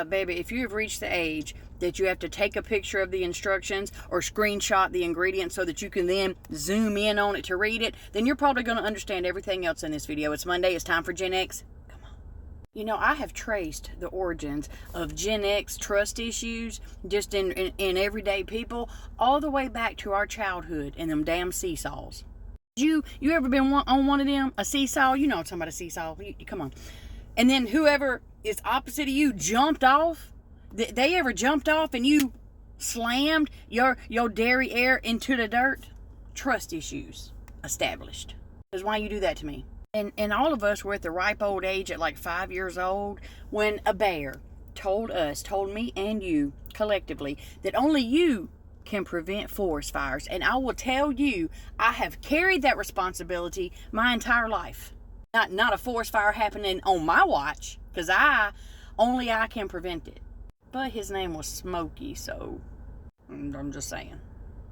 Baby, if you have reached the age that you have to take a picture of the instructions or screenshot the ingredients so that you can then zoom in on it to read it, then you're probably going to understand everything else in this video. It's Monday. It's time for GenX. Come on. You know, I have traced the origins of GenX trust issues just in everyday people all the way back to our childhood and them damn seesaws. You ever been on one of them? A seesaw? You know what I'm talking about, a seesaw. Come on. And then whoever is opposite of you jumped off. They ever jumped off and you slammed your derriere into the dirt? Trust issues established. Because why you do that to me? And all of us were at the ripe old age at like 5 years old when a bear told me and you collectively that only you can prevent forest fires. And I will tell you, I have carried that responsibility my entire life. Not a forest fire happening on my watch, because only I can prevent it. But his name was Smokey, so I'm just saying.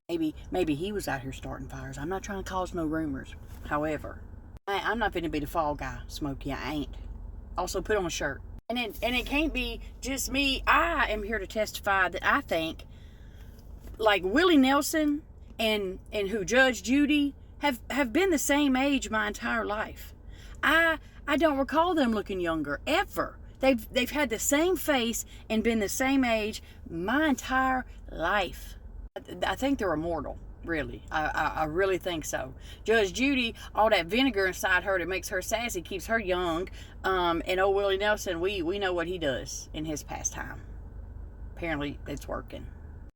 Maybe he was out here starting fires. I'm not trying to cause no rumors. However, I'm not finna be the fall guy, Smokey. I ain't. Also, put on a shirt. And it can't be just me. I am here to testify that I think, like Willie Nelson and who Judge Judy have been the same age my entire life. I don't recall them looking younger, ever. They've had the same face and been the same age my entire life. I think they're immortal, really. I really think so. Judge Judy, all that vinegar inside her that makes her sassy keeps her young. And old Willie Nelson, we know what he does in his pastime. Apparently, it's working.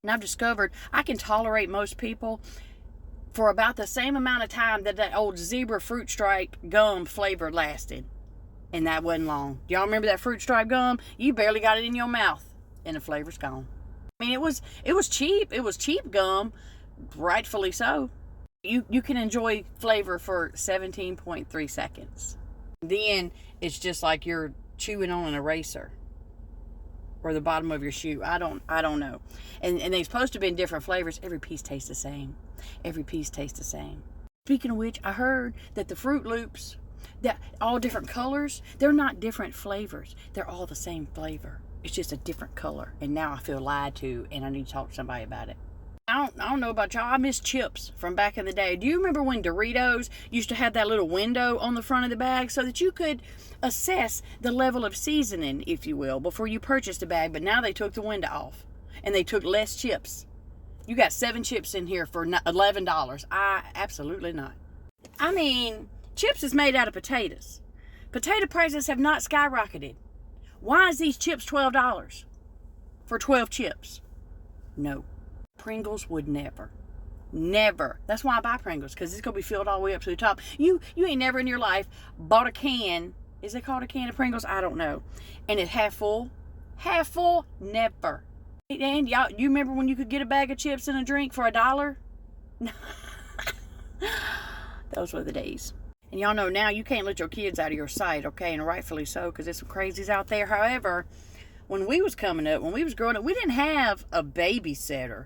And I've discovered I can tolerate most people for about the same amount of time that old zebra fruit stripe gum flavor lasted. And that wasn't long. Do y'all remember that fruit stripe gum? You barely got it in your mouth and the flavor's gone. I mean, it was cheap. It was cheap gum, rightfully so. You can enjoy flavor for 17.3 seconds. Then it's just like you're chewing on an eraser or the bottom of your shoe. I don't know. And they're supposed to have been different flavors. Every piece tastes the same. Every piece tastes the same. Speaking of which, I heard that the Fruit Loops, that all different colors, they're not different flavors. They're all the same flavor. It's just a different color. And now I feel lied to, and I need to talk to somebody about it. I don't know about y'all. I miss chips from back in the day. Do you remember when Doritos used to have that little window on the front of the bag so that you could assess the level of seasoning, if you will, before you purchased a bag? But now they took the window off and they took less chips. You got 7 chips in here for $11. Absolutely not. I mean, chips is made out of potatoes. Potato prices have not skyrocketed. Why is these chips $12 for 12 chips? No. Pringles would never. Never. That's why I buy Pringles, because it's going to be filled all the way up to the top. You ain't never in your life bought a can. Is it called a can of Pringles? I don't know. And it's half full? Half full? Never. And y'all, you remember when you could get a bag of chips and a drink for $1? Those were the days. And y'all know now you can't let your kids out of your sight, okay? And rightfully so, because there's some crazies out there. However, when we was coming up, when we was growing up, we didn't have a babysitter.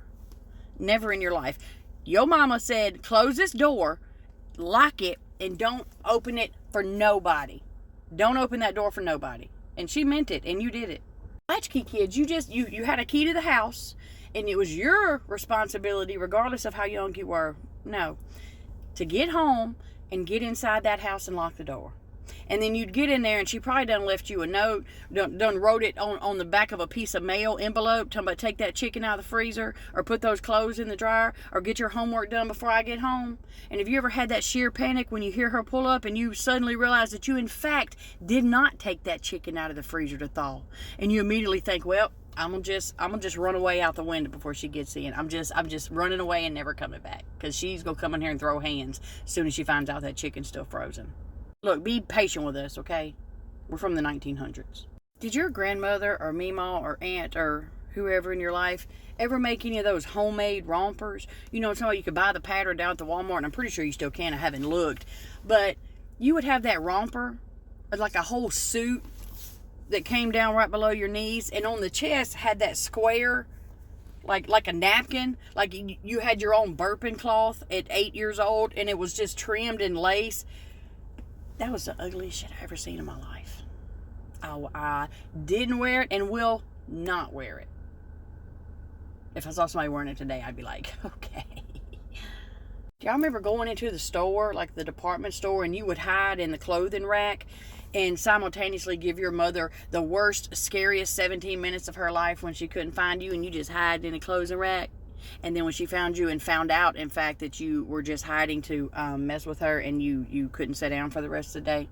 Never in your life. Your mama said, close this door, lock it, and don't open it for nobody. Don't open that door for nobody. And she meant it, and you did it. Latchkey kids, you had a key to the house, and it was your responsibility, regardless of how young you were, to get home and get inside that house and lock the door. And then you'd get in there, and she probably done left you a note, done wrote it on the back of a piece of mail envelope, talking about take that chicken out of the freezer, or put those clothes in the dryer, or get your homework done before I get home. And have you ever had that sheer panic when you hear her pull up and you suddenly realize that you in fact did not take that chicken out of the freezer to thaw, and you immediately think, well, I'm gonna just run away out the window before she gets in. I'm just running away and never coming back, because she's gonna come in here and throw hands as soon as she finds out that chicken's still frozen. Look, be patient with us, okay? We're from the 1900s. Did your grandmother or Meemaw or aunt or whoever in your life ever make any of those homemade rompers? You know, somebody you could buy the pattern down at the Walmart, and I'm pretty sure you still can. I haven't looked. But you would have that romper, like a whole suit that came down right below your knees, and on the chest had that square, like a napkin, like you had your own burping cloth at 8 years old, and it was just trimmed in lace. That was the ugliest shit I ever seen in my life. Oh, I didn't wear it and will not wear it. If I saw somebody wearing it today, I'd be like, okay. Do y'all remember going into the store, like the department store, and you would hide in the clothing rack and simultaneously give your mother the worst, scariest 17 minutes of her life when she couldn't find you, and you just hide in the clothing rack? And then when she found you and found out, in fact, that you were just hiding to mess with her, and you couldn't sit down for the rest of the day.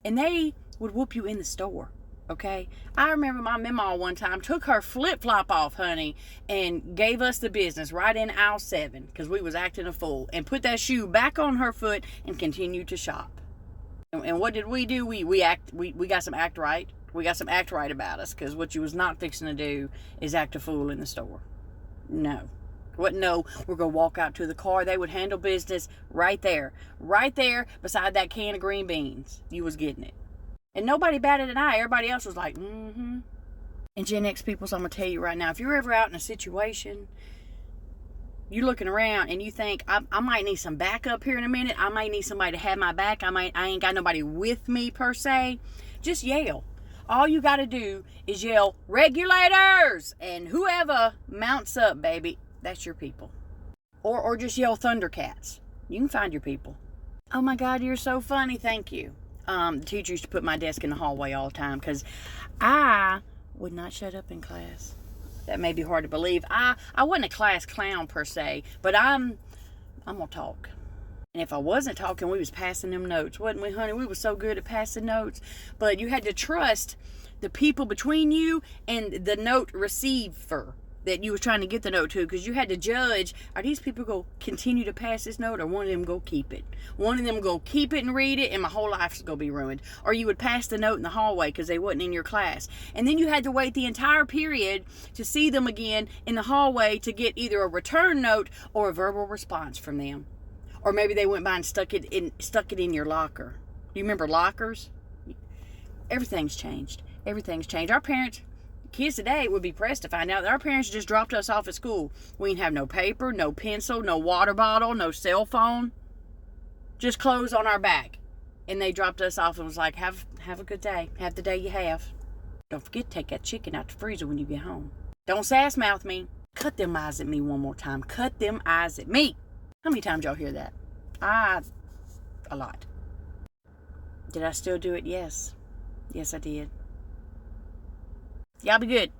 And they would whoop you in the store, okay? I remember my mama one time took her flip-flop off, honey, and gave us the business right in aisle 7 because we was acting a fool, and put that shoe back on her foot and continued to shop. And what did we do? We got some act right. We got some act right about us, because what you was not fixing to do is act a fool in the store. No. What? No, we're going to walk out to the car. They would handle business right there beside that can of green beans. You was getting it. And nobody batted an eye. Everybody else was like, mm-hmm. And Gen X people, so I'm going to tell you right now, if you're ever out in a situation, you're looking around and you think, I might need some backup here in a minute. I might need somebody to have my back. I ain't got nobody with me per se. Just yell. All you got to do is yell, regulators! And whoever mounts up, baby, that's your people. Or just yell Thundercats. You can find your people. Oh my God, you're so funny. Thank you. The teacher used to put my desk in the hallway all the time because I would not shut up in class. That may be hard to believe. I wasn't a class clown per se, but I'm gonna talk. And if I wasn't talking, we was passing them notes, wasn't we, honey? We was so good at passing notes. But you had to trust the people between you and the note receiver that you was trying to get the note to, because you had to judge, are these people going to continue to pass this note, or one of them go keep it? One of them go keep it and read it, and my whole life's going to be ruined. Or you would pass the note in the hallway because they wasn't in your class. And then you had to wait the entire period to see them again in the hallway to get either a return note or a verbal response from them. Or maybe they went by and stuck it in your locker. Do you remember lockers? Everything's changed. Everything's changed. Our parents, kids today would be pressed to find out that our parents just dropped us off at school. We didn't have no paper, no pencil, no water bottle, no cell phone. Just clothes on our back. And they dropped us off and was like, have a good day. Have the day you have. Don't forget to take that chicken out the freezer when you get home. Don't sass mouth me. Cut them eyes at me one more time. Cut them eyes at me. How many times y'all hear that? A lot. Did I still do it? Yes. Yes, I did. Y'all be good.